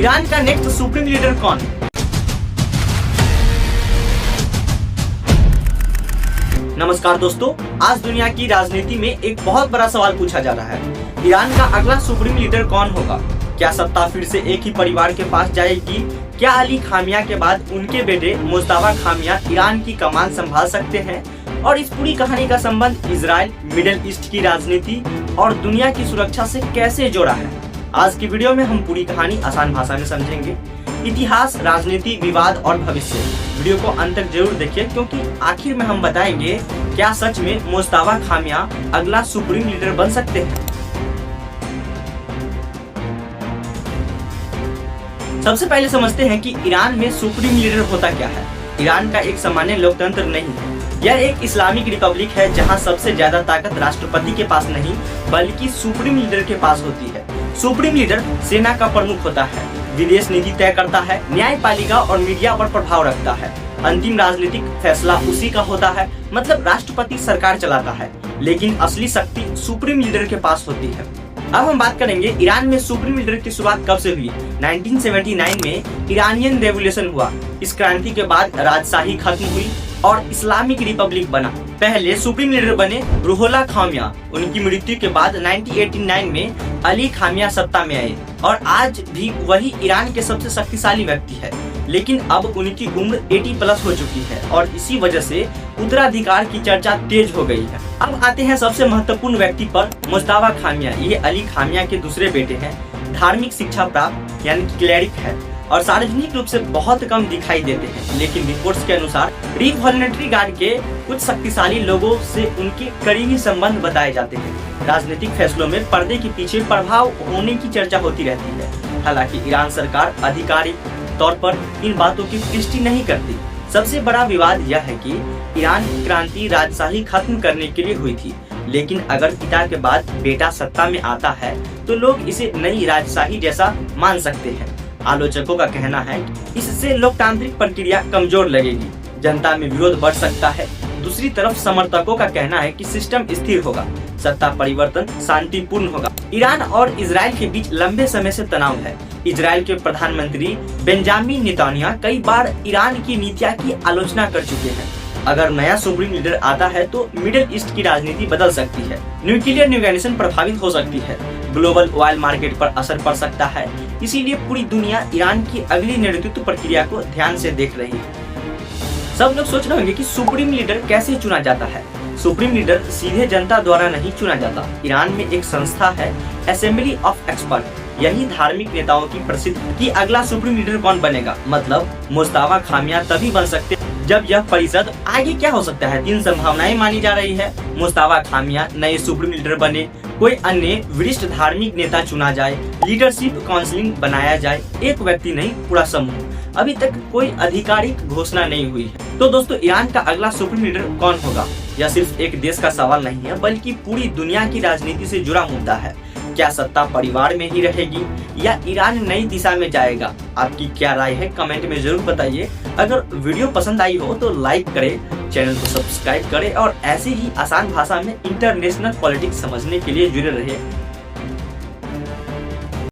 Iran का next supreme leader कौन? नमस्कार दोस्तों, आज दुनिया की राजनीति में एक बहुत बड़ा सवाल पूछा जा रहा है। ईरान का अगला सुप्रीम लीडर कौन होगा? क्या सत्ता फिर से एक ही परिवार के पास जाएगी? क्या अली खामिया के बाद उनके बेटे मुज्तबा खामिया ईरान की कमान संभाल सकते हैं? और इस पूरी कहानी का संबंध इजराइल, मिडिल ईस्ट की राजनीति और दुनिया की सुरक्षा से कैसे जोड़ा है? आज की वीडियो में हम पूरी कहानी आसान भाषा में समझेंगे। इतिहास, राजनीति, विवाद और भविष्य। वीडियो को अंत तक जरूर देखिए, क्योंकि आखिर में हम बताएंगे क्या सच में मुज्तबा खामिया अगला सुप्रीम लीडर बन सकते हैं। सबसे पहले समझते हैं कि ईरान में सुप्रीम लीडर होता क्या है। ईरान का एक सामान्य लोकतंत्र नहीं है, यह एक इस्लामिक रिपब्लिक है जहां सबसे ज्यादा ताकत राष्ट्रपति के पास नहीं बल्कि सुप्रीम लीडर के पास होती है। सुप्रीम लीडर सेना का प्रमुख होता है, विदेश नीति तय करता है, न्यायपालिका और मीडिया पर प्रभाव रखता है। अंतिम राजनीतिक फैसला उसी का होता है, मतलब राष्ट्रपति सरकार चलाता है, लेकिन असली शक्ति सुप्रीम लीडर के पास होती है। अब हम बात करेंगे ईरान में सुप्रीम लीडर की शुरुआत कब से हुई। 1979 में ईरानियन रेवोल्यूशन हुआ। इस क्रांति के बाद राजशाही खत्म हुई और इस्लामिक रिपब्लिक बना। पहले सुप्रीम लीडर बने रुहोल्लाह खामिया। उनकी मृत्यु के बाद 1989 में अली खामिया सत्ता में आए और आज भी वही ईरान के सबसे शक्तिशाली व्यक्ति है। लेकिन अब उनकी उम्र 80+ हो चुकी है और इसी वजह से उत्तराधिकार की चर्चा तेज हो गई है। अब आते हैं सबसे महत्वपूर्ण व्यक्ति पर, मुज्तबा खामिया। ये अली खामिया के दूसरे बेटे हैं। धार्मिक शिक्षा प्राप्त यानी क्लेरिक है और सार्वजनिक रूप से बहुत कम दिखाई देते हैं, लेकिन रिपोर्ट्स के अनुसार रिवॉल्यूशनरी गार्ड के कुछ शक्तिशाली लोगों से उनके करीबी संबंध बताए जाते हैं। राजनीतिक फैसलों में पर्दे के पीछे प्रभाव होने की चर्चा होती रहती है। हालांकि ईरान सरकार आधिकारिक तौर पर इन बातों की पुष्टि नहीं करती। सबसे बड़ा विवाद यह है कि ईरान की क्रांति राजशाही खत्म करने के लिए हुई थी, लेकिन अगर पिता के बाद बेटा सत्ता में आता है तो लोग इसे नई राजशाही जैसा मान सकते हैं। आलोचकों का कहना है कि इससे लोकतांत्रिक प्रक्रिया कमजोर लगेगी, जनता में विरोध बढ़ सकता है। दूसरी तरफ समर्थकों का कहना है कि सिस्टम स्थिर होगा, सत्ता परिवर्तन शांतिपूर्ण होगा। ईरान और इजराइल के बीच लंबे समय से तनाव है। इजराइल के प्रधानमंत्री बेंजामिन नेतन्याहू कई बार ईरान की नीतियों की आलोचना कर चुके हैं। अगर नया सुप्रीम लीडर आता है तो मिडिल ईस्ट की राजनीति बदल सकती है, न्यूक्लियर नेगोशिएशन प्रभावित हो सकती है, ग्लोबल ऑयल मार्केट पर असर पड़ सकता है। इसीलिए पूरी दुनिया ईरान की अगली नेतृत्व प्रक्रिया को ध्यान से देख रही है। सब लोग सोच रहे होंगे कि सुप्रीम लीडर कैसे चुना जाता है। सुप्रीम लीडर सीधे जनता द्वारा नहीं चुना जाता। ईरान में एक संस्था है, असेंबली ऑफ एक्सपर्ट। यही धार्मिक नेताओं की प्रसिद्ध कि अगला सुप्रीम लीडर कौन बनेगा, मतलब मुज्तबा खामिया तभी बन सकते जब यह परिषद। आगे क्या हो सकता है? 3 संभावनाएं मानी जा रही है। मुज्तबा खामिया नए सुप्रीम लीडर बने, कोई अन्य वरिष्ठ धार्मिक नेता चुना जाए, लीडरशिप काउंसिलिंग बनाया जाए, एक व्यक्ति नहीं पूरा समूह। अभी तक कोई आधिकारिक घोषणा नहीं हुई है। तो दोस्तों, ईरान का अगला सुप्रीम लीडर कौन होगा? यह सिर्फ एक देश का सवाल नहीं है, बल्कि पूरी दुनिया की राजनीति से जुड़ा मुद्दा है। क्या सत्ता परिवार में ही रहेगी या ईरान नई दिशा में जाएगा? आपकी क्या राय है? कमेंट में जरूर बताइए। अगर वीडियो पसंद आई हो तो लाइक करें, चैनल को सब्सक्राइब करें और ऐसे ही आसान भाषा में इंटरनेशनल पॉलिटिक्स समझने के लिए जुड़े रहिए।